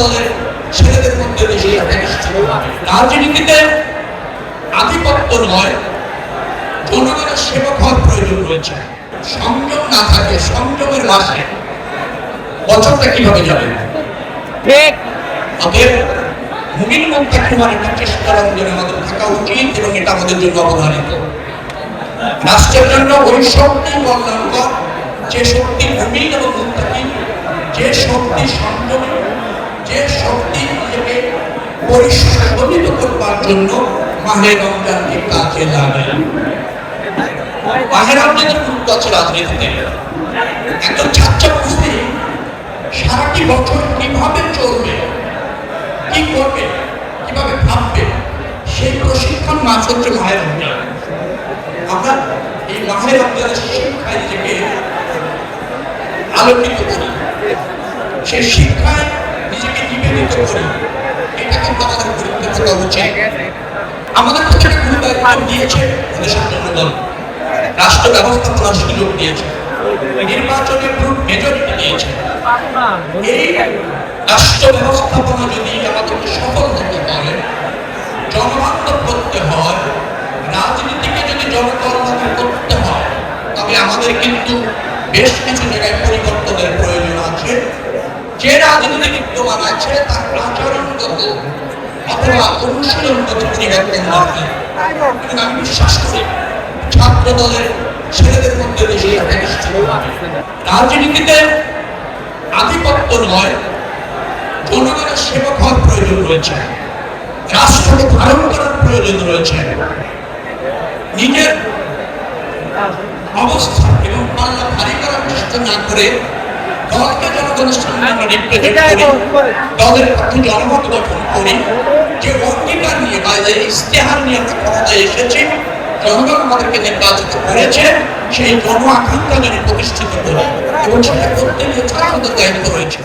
দলের ছেলেদের মধ্যে বেশি রাজনীতিতে আধিপত্য নয়, জনগণের সেবক হওয়ার প্রয়োজন রয়েছে। সংযম না থাকে, সংযমের মাসে বছরটা কিভাবে যাবে? ঠিক আমাদের মুমিন মুত্তাকিনের একটা চেষ্টা রঞ্জনে আমাদের থাকা উচিত এবং এটা আমাদের জন্য অবধারিত। রাষ্ট্রের জন্য ওই শক্তি কল্যাণকর যে শক্তি মুমিন এবং মুত্তাকি, যে শক্তি সংযম, যে শক্তি নিজেকে পরিশোধিত করবার জন্য মাহে রমজানকে কাজে লাগে। মাহে রমজানের গুরুত্ব আছে রাজনীতিতে। একজন ছাত্র মুসলিম সারাটি বছর কিভাবে চলবে, কি করবে, কিভাবে ভাববে, সেই প্রশিক্ষণ মাস হচ্ছে মাহে রমজান। আমরা এই মাহে রমজানের শিক্ষায় থেকে আলোকিত করি, সেই শিক্ষায় নিজেকে নিবেদিত করি। এটা কিন্তু আমাদের গুরুত্ব করা উচিত। আমাদের কাছে গুরু দায়িত্ব দিয়েছে দেশের জনগণ, রাষ্ট্র ব্যবস্থাপনার সুযোগ দিয়েছে, নির্বাচনে গ্রুপ মেজরিটি দিয়েছে। এই রাষ্ট্র ব্যবস্থাপনা যদি আমাদেরকে সফল হতে হয়, জনবান্ধব করতে হয়, রাজনীতিকে যদি জনকল্যাণে করতে হয়, তবে আমাদের কিন্তু বেশ কিছু জায়গায় পরিবর্তনের প্রয়োজন আছে। যে রাজনীতি বিদ্যমান আছে তার আচরণগত অথবা অনুশীলনগত পরিবর্তন দরকার। আমি বিশ্বাস করি ছাত্র দলের ছেলেদের মধ্যে বেশি রাজনীতিতে আধিপত্য নয়, জনগণের সেবক হওয়ার প্রয়োজন রয়েছে। রাষ্ট্রকে ধারণ করার প্রয়োজন রয়েছে। নিজের অবস্থান এবং পাল্লা ভারী করার চেষ্টা না করে দলকে জনগণের সামনে রিপ্রেজেন্ট করি, দলের পক্ষে জনমত গঠন করি। যে অঙ্গীকার নিয়ে বা যে ইশতেহার নিয়ে আমরা ক্ষমতায় এসেছি, জনগণ আমাদেরকে নির্বাচিত করেছে, সেই জন আকাঙ্ক্ষা যদি প্রতিষ্ঠিত করি এবং সেটা করতে গিয়ে ছাত্রদের দায়িত্ব রয়েছে।